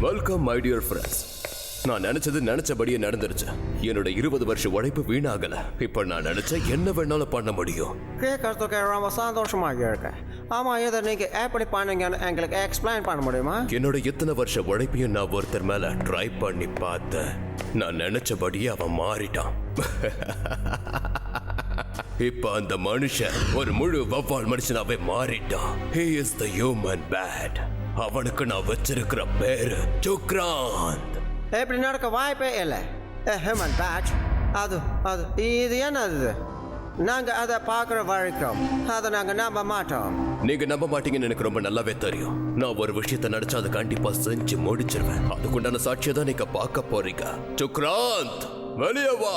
Welcome my dear friends. நான் நினைச்சது நினைச்சபடியே நடந்துருச்சு. என்னோட 20 வருஷ உழைப்பு வீணாகல. இப்ப நான் நினைச்ச என்ன வேணாலும் பண்ண முடியும். கேட்கறதுக்கு ரொம்ப சந்தோஷமாக இருக்கு. ஆமா, இதை நீங்க எப்படி பண்ணீங்கன்னு எங்களுக்கு எக்ஸ்பிளைன் பண்ண முடியுமா? என்னோட எத்தனை வருஷ உழைப்பையும் நான் ஒருத்தர் மேல ட்ரை பண்ணி பார்த்தேன். நான் நினைச்சபடியே அவன் மாறிட்டான். இப்ப அந்த மனுஷன் ஒரு முழு வவ்வால் மனுஷனாவே மாறிட்டான். He is the human bat. அவனுக்கு நான் வச்சிருக்கிற பேரு சுக்ராந்த். எப்படி நடக்க வாய்ப்பே இல்லை. ஹியூமன் பேட்ச் அது அது இது என்னது? நாங்க அதை பார்க்குற வரைக்கும் அதை நாங்க நம்ப மாட்டோம். நீங்க நம்ப மாட்டீங்கன்னு எனக்கு ரொம்ப நல்லாவே தெரியும். நான் ஒரு விஷயத்த நினைச்சா அதை கண்டிப்பா செஞ்சு முடிச்சிருவேன். அதுக்குண்டான சாட்சியை தான் நீங்க பார்க்க போறீங்க. சுக்ராந்த், வெளியே வா.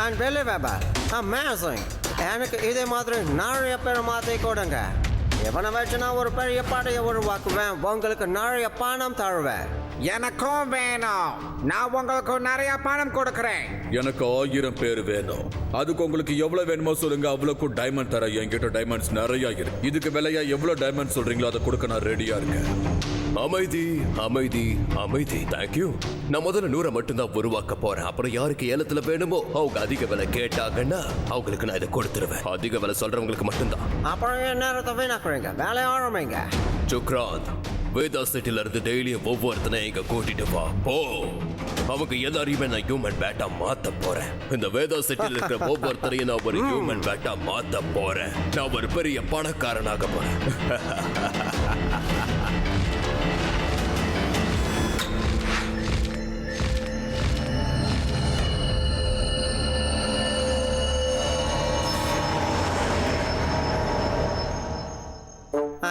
Unbelievable, amazing. எனக்கு இதே மாதிரி நிறைய பேர் மாற்றி கொடுங்க. இவனை வச்சு நான் ஒரு பெரிய படையை உருவாக்குவேன். உங்களுக்கு நிறைய பணம் தருவேன். எனக்கும் வேணும். நான் உங்களுக்கு நிறைய பணம் கொடுக்கிறேன். எனக்கு 1000 பேர் வேணும். அதுக்கு உங்களுக்கு எவ்வளவு வேணுமோ சொல்லுங்க. அவ்வளவுக்கு டைமண்ட் தர. என்கிட்ட டைமண்ட்ஸ் நிறைய இருக்கு. இதுக்கு விலையா எவ்வளவு டைமண்ட் சொல்றீங்களோ அதை கொடுக்க நான் ரெடியா இருக்கேன். அமைதி, அமைதி, அமைதி. தேங்க்யூ. நான் முதல்ல 100 மட்டும்தான் உருவாக்க போறேன். அப்புறம் யாருக்கு ஏலத்துல வேணுமோ அவங்க அதிக விலை கேட்டாங்கன்னா அவங்களுக்கு நான் இதை கொடுத்துருவேன். அதிக விலை சொல்றவங்களுக்கு மட்டும்தான். அப்புறம் என் நேரத்தை வீணாக்குறீங்க. வேலையை ஆரம்பிங்க. சுக்ராந்த், வேதா சிட்டில இருந்து டெய்லியும் ஒவ்வொருத்தனையும் இங்க கூட்டிட்டு வா. போ. அவங்க எல்லாரையுமே நான் ஹியூமன் பேட்டா மாத்த போறேன். இந்த வேதா சிட்டில இருக்கிற ஒவ்வொருத்தரையும் நான் ஒரு ஹியூமன் பேட்டா மாத்த போறேன். நான் ஒரு பெரிய பணக்காரனாக போறேன்.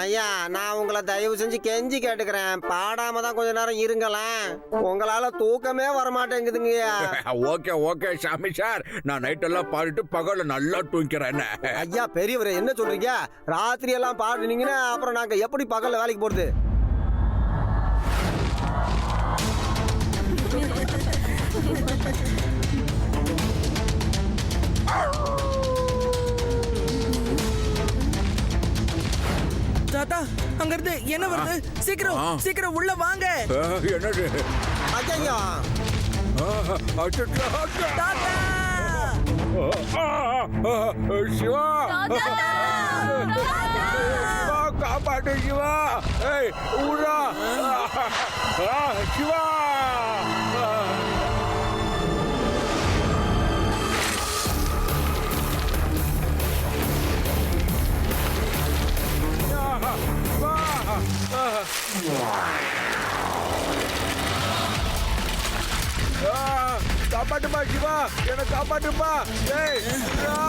ஐயா, நான் உங்களை தயவு செஞ்சு கெஞ்சி கேட்டுக்கிறேன். பாடாம தான் கொஞ்ச நேரம் இருங்களேன். உங்களால தூக்கமே வரமாட்டேங்குதுங்கய்யா. ஓகே ஓகே சாமி சார், நான் நைட் எல்லாம் பாடிட்டு பகல்ல நல்லா தூங்கிறேன். ஐயா பெரியவரே, என்ன சொல்றீங்க? ராத்திரி எல்லாம் பாடுனீங்கன்னா அப்புறம் நாங்க எப்படி பகல்ல வேலைக்கு போறது? தாத்தா, அங்க இருந்து என்ன வருது? சீக்கிரம் சீக்கிரம் உள்ள வாங்க. என்னது? ஐயா, தாத்தா, சிவா, காப்பாட்டு சிவா. ஏய் ஊரா, சிவா. காப்பாட்டுப்பா சிவா, என்ன காப்பாட்டுப்பா. ஏய் சிவா,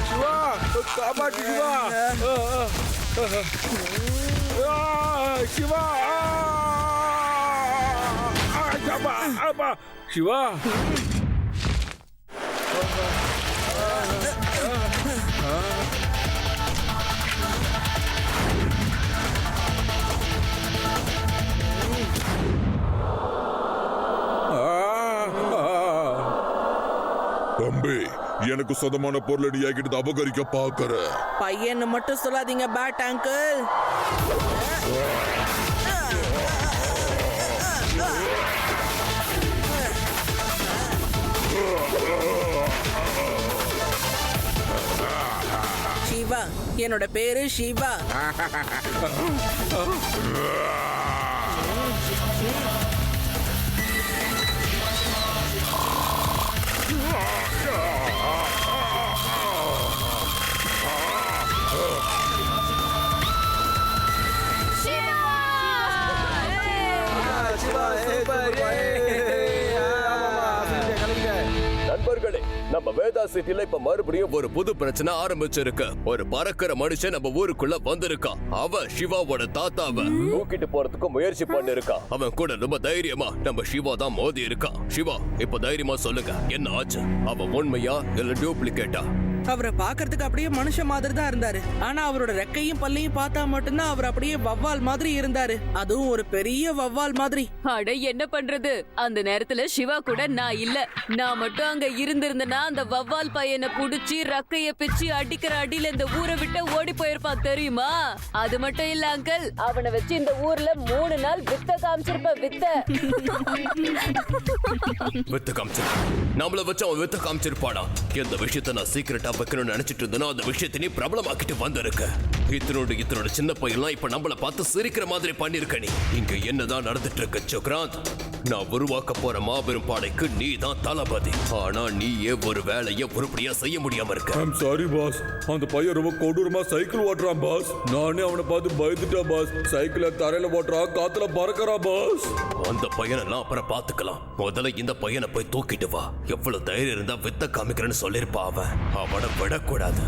சிவா காப்பாட்டு சிவா. சிவா, சிவா. தம்பி, எனக்கு சொந்தமான பொருளை நீ என்கிட்ட அபகரிக்க பாக்குற. பையன்னு மட்டும் சொல்லாதீங்க பேட் அங்கிள். சிவா, என்னோட பேரு சிவா. நண்பர்களே, நம்ம வேதா சிட்டில இப்ப மறுபடியும் ஒரு புது பிரச்சனை ஆரம்பிச்சிருக்கு. ஒரு பறக்கிற மனுஷன் நம்ம ஊருக்குள்ள வந்திருக்கான். அவன் சிவாவோட தாத்தாவை தூக்கிட்டு போறதுக்கு முயற்சி பண்ணிருக்கான். அவன் கூட ரொம்ப தைரியமா நம்ம சிவா தான் மோதி இருக்கான். சிவா, இப்ப தைரியமா சொல்லுங்க, என்ன ஆச்சு? அவன் உண்மையா இல்ல டூப்ளிகேட்டா? அவரை பாக்குறதுக்கு அப்படியே மனுஷன் மாதிரி தான் இருந்தாரு. ஆனா அவரோட ரெக்கையும் பல்லையும் பார்த்தா மட்டும்தான் அவர் அப்படியே வவ்வால் மாதிரி இருந்தாரு. அதுவும் ஒரு பெரிய வவ்வால் மாதிரி. அட என்ன பண்றது, அந்த நேரத்துல சிவா கூட நான் இல்ல. நான் மட்டும் அங்க இருந்திருந்தேன்னா அந்த வவ்வால் பையனை புடிச்சு ரக்கைய பிச்சு அடிக்கிற அடியில இந்த ஊரை விட்டு ஓடி போயிருப்பான் தெரியுமா? அது மட்டும் இல்ல அங்கிள், அவனை வச்சு இந்த ஊர்ல 3 நாள் வித்த காமிச்சிருப்ப. வித்த காமிச்சிருப்பான். நம்மள வச்சு அவன் வித்த காமிச்சிருப்பானா? எந்த விஷயத்த நான் சீக்கிரட்டா வைக்கணும்னு நினைச்சிட்டு இருந்தேனோ அந்த விஷயத்தை நீ பிரபலமாக்கிட்டு வந்திருக்க. இத்தனோட சின்ன பையன்லாம் இப்ப நம்மள பார்த்து சிரிக்கிற மாதிரி பண்ணிருக்க. நீ இங்க என்னதான் நடந்துட்டு இருக்கு சுக்ராந்த்? நான் உருவாக்க போற மாபெரும் பாடைக்கு நீ தான் தளபதி. ஆனா நீயே ஒரு வேலையை உருப்படியா செய்ய முடியாம இருக்க. I'm sorry boss. அந்த பையன் ரொம்ப கொடூரமா சைக்கிள் ஓட்டுறான் பாஸ். நானே அவனை பார்த்து பயந்துட்டேன் பாஸ். சைக்கிள தரையில ஓட்டுறான், காத்துல பறக்கறான் பாஸ். அந்த பையனெல்லாம் அப்புறம் பாத்துக்கலாம். முதல்ல இந்த பையனை போய் தூக்கிட்டு வா. எவ்வளவு தைரியம் இருந்தா வித்த காமிக்கிறேன்னு சொல்லிருப்பா அவன். அவனை விடக்கூடாது.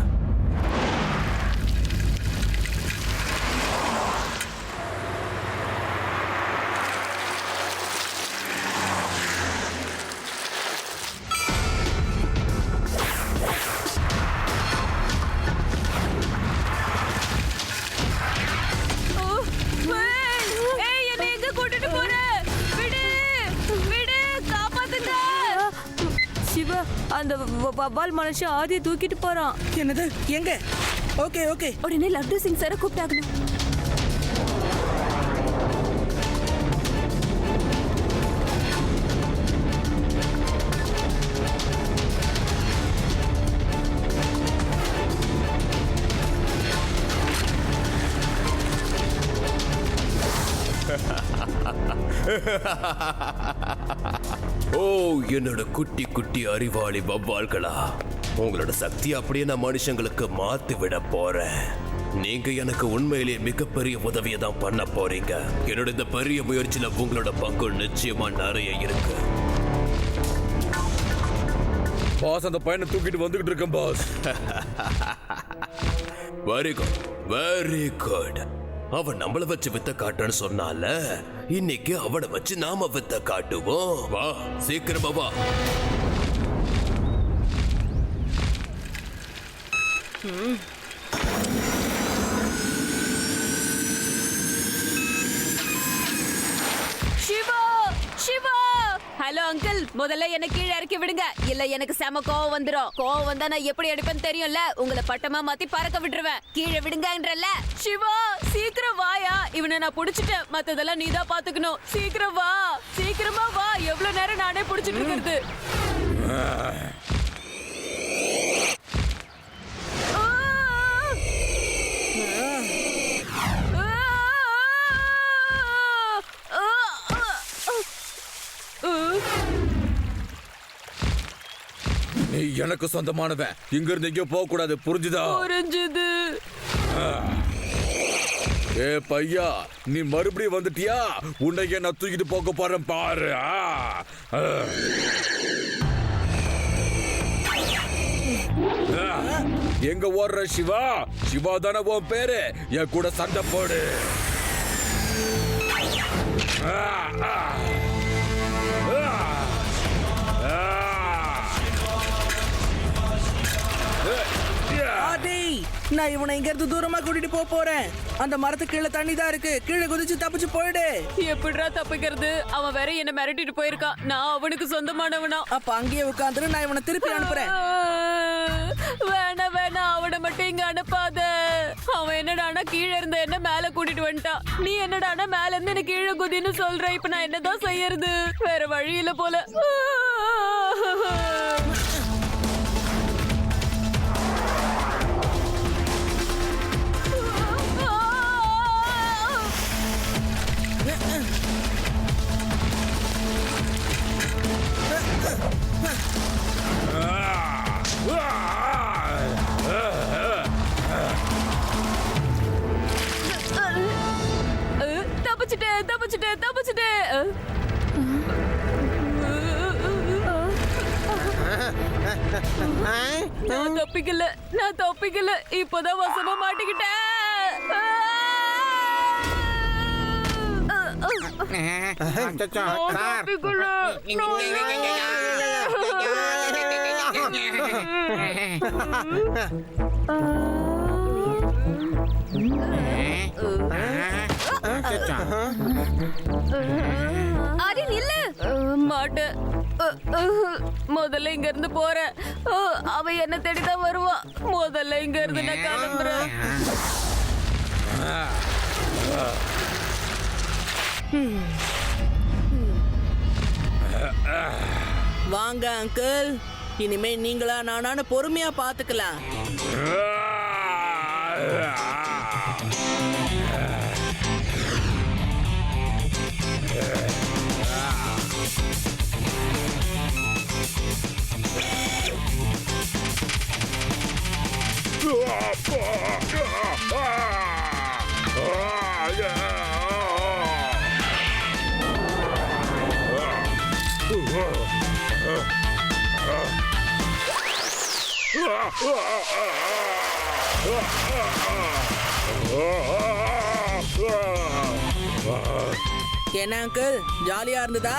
சிவா, அந்த வவ்வால் மனுஷன் ஆதியை தூக்கிட்டு போறான். என்னது? எங்க? Okay okay. உடனே லட்டு சிங் சார கூப்பிட்டாகணும். ஓ, என்னோட குட்டி குட்டி அறிவாளி வவ்வால்களா, உங்களோட சக்தி அப்படியே நான் மனுஷங்களுக்கு மாத்தி விட போறேன். நீங்க எனக்கு உண்மையிலேயே மிகப்பெரிய உதவியை தான் பண்ண போறீங்க. என்னோட இந்த பெரிய முயற்சியில உங்களோட பங்கு நிச்சயமா நிறைய இருக்கு. பாஸ், அந்த பையனை தூக்கிட்டு வந்துகிட்டு இருக்கேன் boss. Very good, very good. அவன் நம்மள வச்சு வித்த காட்டுன்னு சொன்னால, இன்னைக்கு அவனை வச்சு நாம வித்த காட்டுவோம். வா, சீக்கிரமா வா. சிவா, சிவா. ஹலோ அங்கிள், முதல்ல என்ன கீழே இறக்கி விடுங்க. இல்ல எனக்கு செம கோவம் வந்துரும். கோவம் வந்தா நான் எப்படி அடிப்பேன்னு தெரியும்ல. உங்களை பட்டமா மாத்தி பறக்க விட்டுருவேன். கீழே விடுங்கன்றல. சிவா, சீக்கிரம் வாயா. இவனை நான் புடிச்சிட்டேன். மத்ததெல்லாம் நீ தான் பாத்துக்கணும். சீக்கிரம் வா, சீக்கிரமா வா. எவ்வளவு நேரம் நானே புடிச்சிட்டு இருக்கிறது? நீ எனக்கு சொந்தமானவன். இங்க இருந்து எங்கேயோ போக கூடாது, புரிஞ்சுதா? புரிஞ்சுது. ஏ பையா, நீ மறுபடியும் வந்துட்டியா? உன்னையே நான் தூக்கிட்டு போக போறேன் பாரு. எங்க ஓடுற சிவா? சிவா தானே உன் பேரு? என் கூட சண்டை போடு. ஆதி, நான் இவனை இங்க இருந்து தூரமா கூட்டிட்டு போறேன். அந்த மரத்துக்கு கீழே தண்ணி தான் இருக்கு. கீழே குதிச்சு தப்பிச்சு போயிடு. எப்படிடா தப்பிக்கிறது? அவன் வேற என்ன மிரட்டிட்டு போயிருக்கான். நான் அவனுக்கு சொந்தமானவனா? அப்ப அங்கேயே உட்காந்துரு, நான் இவனை திருப்பி அனுப்புறேன். வேணா வேணா, அவனை மட்டும் இங்க அனுப்பாத. அவன் என்னடானா கீழே இருந்த என்ன மேல கூட்டிட்டு வந்துட்டான். நீ என்னடானா மேல இருந்து என்ன கீழே குதின்னு சொல்ற. இப்ப நான் என்னதான் செய்யறது? வேற வழி இல்ல போல. தப்பிச்சிட்டேன். நான் தப்பிக்கல இப்பதான் வசமா மாட்டிக்கிட்டேன் அடி நில்லு மாட்டேன் முதல்ல இங்க இருந்து போறேன் அவ என்ன தேடிதான் வருவா முதல்ல இங்க இருந்து நான் கிளம்புறேன் வாங்க அங்கிள், இனிமே நீங்களா நானானு பொறுமையா பாத்துக்கலாம். என்ன அங்கிள், ஜாலியா இருந்ததா?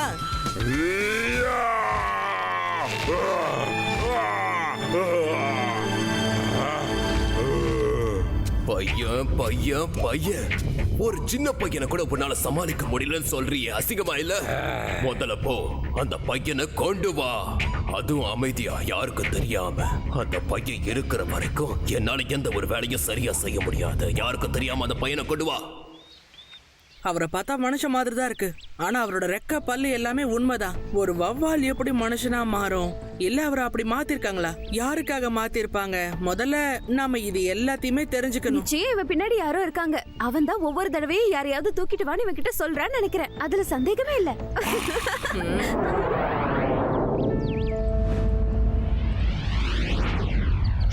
பையன் பையன் பையன் ஒரு சின்ன பையனை கூட உன்னால சமாளிக்க முடியலன்னு சொல்றியே, அசிங்கமா இல்ல? முதல்ல போ அந்த பையனை கொண்டு வா, அதுவும் அமைதியா, யாருக்கும் தெரியாம. அந்த பையன் இருக்கிற வரைக்கும் என்னால எந்த ஒரு வேலையும் சரியா செய்ய முடியாது. யாருக்கும் தெரியாம அந்த பையனை கொண்டு வா. அவரை பார்த்தா மனுஷன் மாதிரி தான் இருக்கு, ஆனா அவரோட ரெக்க பல்லு எல்லாமே உண்மைதான். ஒரு வவ்வால் எப்படி மனுஷனா மாறும்? இல்ல அவரை அப்படி மாத்திருக்காங்களா? யாருக்காக மாத்திருப்பாங்க? முதல்ல நாம இது எல்லாத்தையுமே தெரிஞ்சுக்கணும். நிச்சயம் இவன் பின்னாடி யாரோ இருக்காங்க. அவன் தான் ஒவ்வொரு தடவையும் யாரையாவது தூக்கிட்டு வான்னு இவன் கிட்ட சொல்றான்னு நினைக்கிறேன். அதுல சந்தேகமே இல்ல.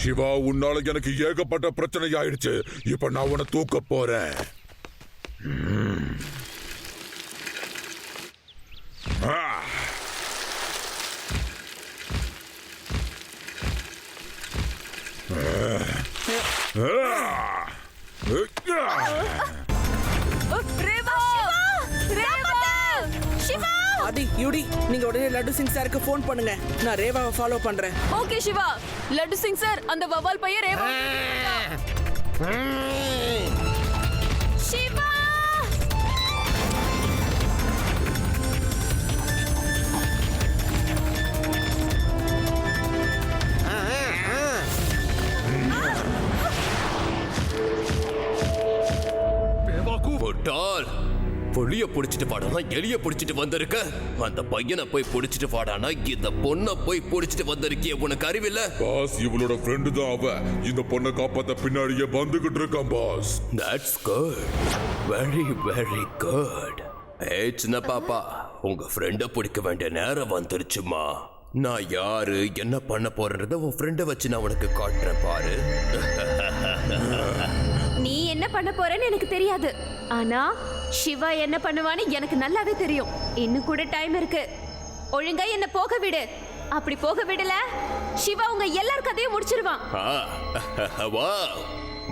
சிவா, உன்னால எனக்கு ஏகப்பட்ட பிரச்சனை ஆயிடுச்சு. இப்ப நான் உன்னை தூக்க போறேன். ஆதி, யூடி, நீங்க உடனே லட்டு சிங் சாருக்கு போன் பண்ணுங்க. நான் ரேவாவை ஃபாலோ பண்றேன். ஓகே சிவா. லட்டு சிங் சார், அந்த வவால் பையன் ரேவா. சிவா! முட்டாள், புளிய புடிச்சிட்டு வாடானா எலிய புடிச்சிட்டு வந்திருக்க. அந்த பையனை போய் புடிச்சிட்டு வாடானா இந்த பொண்ணை போய் புடிச்சிட்டு வந்திருக்கிய. உனக்கு அறிவில்ல? பாஸ், இவளோட ஃப்ரெண்டு தான் அவ. இந்த பொண்ணை காப்பாத்த பின்னாடியே வந்துகிட்டு இருக்கான் boss. That's good, very very good. ஏய் சின்ன பாப்பா, உங்க ஃப்ரெண்ட பிடிக்க வேண்டிய நேரம் வந்துருச்சுமா. நான் யாரு, என்ன பண்ண போறேன்றத உன் ஃப்ரெண்ட வச்சு நான் உனக்கு காட்டுறேன் பாரு. நீ என்ன பண்ண போறேன்னு எனக்கு தெரியாது, ஆனா சிவா என்ன பண்ணுவான்னு எனக்கு நல்லாவே தெரியும். இன்னும் கூட டைம் இருக்கு. ஒழுங்கா என்ன போக விடு. அப்படி போக விடல, சிவா உங்க எல்லார் கதையும் முடிச்சிருவான். வா,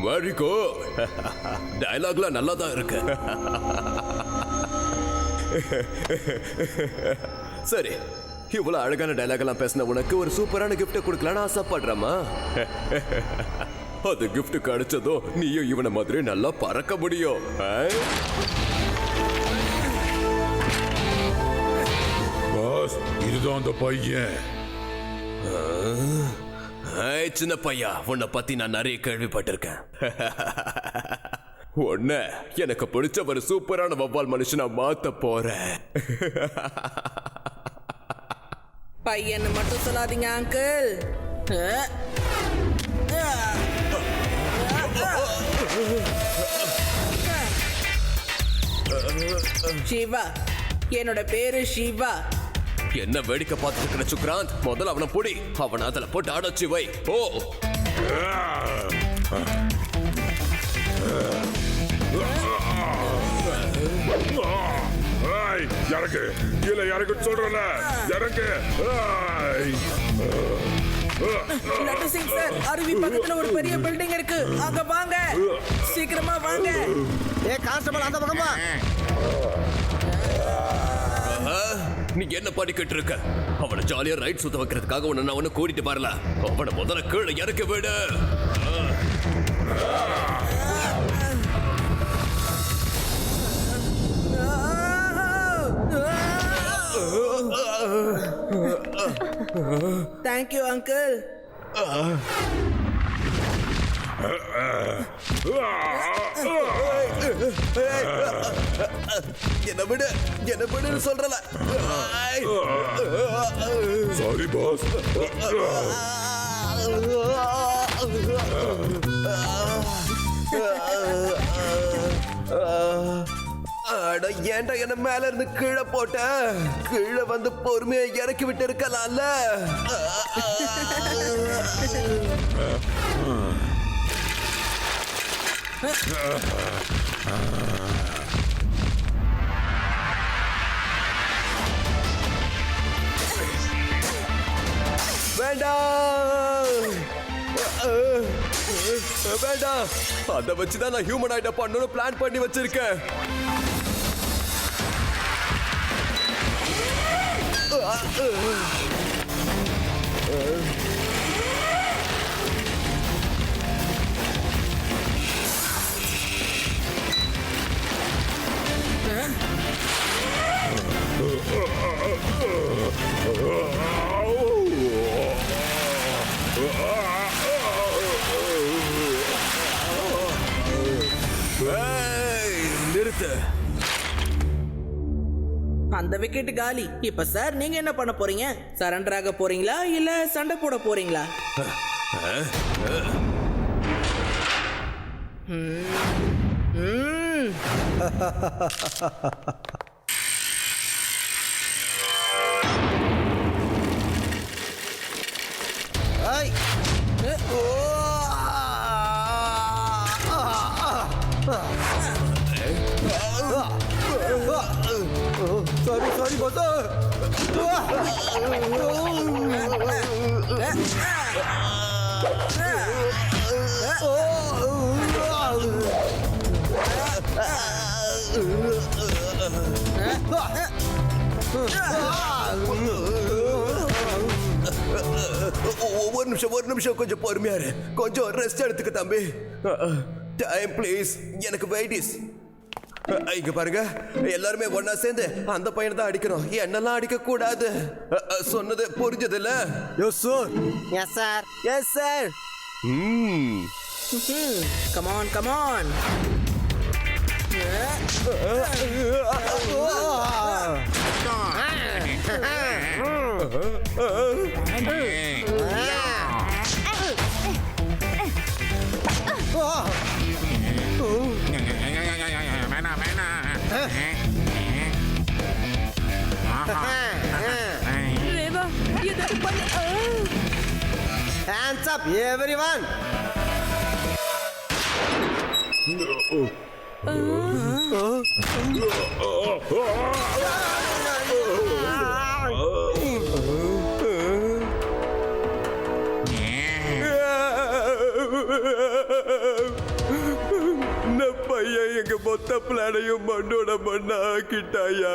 வெரி குட். டயலாக்லாம் நல்லா தான் இருக்கு. சரி, இவ்வளவு அழகான டயலாக் எல்லாம் பேசின உனக்கு ஒரு சூப்பரான கிஃப்ட் கொடுக்கலான்னு ஆசைப்படுறமா? அது கிஃப்ட் கிடைச்சதோ நீயும் இவனை மாதிரி நல்லா பறக்க முடியும். பாஸ், இதுதான் அந்த பையன். சின்ன பையா, உன்னை பத்தி நான் நிறைய கேள்விப்பட்டிருக்கேன். உன்னை எனக்கு பிடிச்ச ஒரு சூப்பரான வவ்வால் மனுஷனா மாத்த போறேன். பையன் மட்டும் சொல்லாதீங்க அங்கிள். சிவா, என்னோட பேரு சிவா. என்ன வேடிக்கை பார்த்துட்டு சுக்ராந்த், முதல்ல அவனை புடி. அவனை அதுல போட்டு அடைச்சு வை. ஓ, இறங்கு, கீழே இறங்கு சொல்றல, இறங்கு. லட்டு சிங் சார், அருவி பக்கத்துல ஒரு பெரிய பில்டிங் இருக்கு, அங்க வாங்க, சீக்கிரமா வாங்க. ஏ கான்ஸ்டபிள், அந்த பக்கமா. நீ என்ன பண்ணிக்கிட்டு இருக்க? அவனை ஜாலியா ரைட் சுத்த வைக்கிறதுக்காக உன்னை நான் ஒண்ணு கூட்டிட்டு வரல. அவனை முதல்ல கீழே இறக்க விடு. Thank you uncle. என்ன விடு சொல்றல. Sorry boss. அட ஏன்டா என்ன மேல இருந்து கீழே போட்ட? கீழே வந்து பொறுமையா இறக்கி விட்டு இருக்கலாம்ல. வேண்டாம், அதை வச்சுதான் நான் ஹியூமன் ஆயிட்ட பண்ணணும் பிளான் பண்ணி வச்சிருக்கேன். நிறுத்து. அந்த விக்கெட் காலி. இப்ப சார் நீங்க என்ன பண்ண போறீங்க? சரண்டர் ஆக போறீங்களா இல்ல சண்டை போட போறீங்களா? ஏய். Sorry boss. ஒரு நிமிஷம் கொஞ்சம் பொறுமையா இரு. கொஞ்சம் ரெஸ்ட் எடுத்துக்க தம்பி. Time please. எனக்கு வெயிட். இங்க பாருங்க, எல்லாருமே ஒன்னா சேர்ந்து அந்த பையனை தான் அடிக்கணும், என்னெல்லாம் அடிக்க கூடாது. சொன்னது புரிஞ்சது இல்ல? Yes sir. Yes sir. Yes sir. Come on come on. Reva, எதுக்கு பண்ண? Hands up, everyone. பையன் எங்க மொத்த பிளானையும் மண்ணோட மண்ணா ஆக்கிட்டாயா.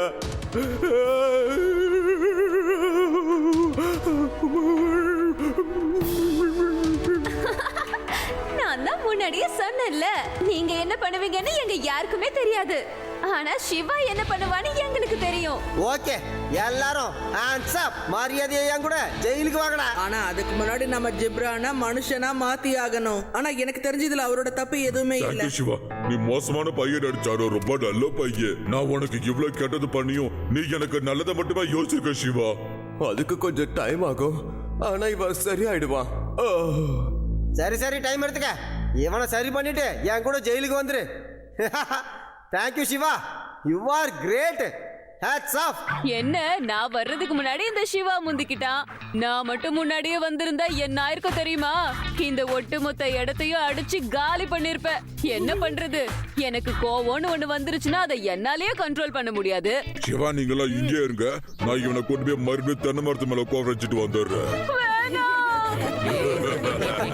நான் தான் முன்னாடியே சொன்னேன்ல, நீங்க என்ன பண்ணுவீங்கன்னு எங்க யாருக்குமே தெரியாது. ஆனா சிவா என்ன பண்ணுவான்னு எங்களுக்கு தெரியும். ஓகே, எல்லாரும் hands up. மரியாதையை என் கூட ஜெயிலுக்கு வாங்கடா. ஆனா அதுக்கு முன்னாடி நம்ம ஜிப்ரான மனுஷனா மாத்தி ஆகணும். ஆனா எனக்கு தெரிஞ்சதுல அவரோட தப்பு எதுவுமே இல்ல. தேங்க்யூ சிவா. நீ மோசமான பையன் அடிச்சாரோ, ரொம்ப நல்ல பையன். நான் உனக்கு இவ்வளவு கெட்டது பண்ணியும் நீ எனக்கு நல்லதை மட்டுமே யோசிச்சிருக்க சிவா. அதுக்கு கொஞ்சம் டைம் ஆகும், ஆனா இவன் சரியாயிடுவான். சரி சரி, டைம் எடுத்துக்க. இவனை சரி பண்ணிட்டு என் கூட ஜெயிலுக்கு வந்துரு. Thank you Shiva, you are great. Hats off. என்ன, நான் வர்றதுக்கு முன்னாடி இந்த சிவா முந்திக்கிட்டான். நான் மட்டும் முன்னாடியே வந்திருந்தா என்ன ஆயிருக்கும் தெரியுமா? இந்த ஒட்டுமொத்த இடத்தையும் அடிச்சு காலி பண்ணிருப்பேன். என்ன பண்றது, எனக்கு கோவம்னு ஒண்ணு வந்துருச்சுன்னா அதை என்னாலேயே கண்ட்ரோல் பண்ண முடியாது. சிவா, நீங்களா இங்கே இருங்க. நான் இவனை கொண்டு போய் மறுபடியும் தென்னை மரத்து மேல உட்கார வச்சுட்டு வந்துடுறேன். வேணாம். சிவா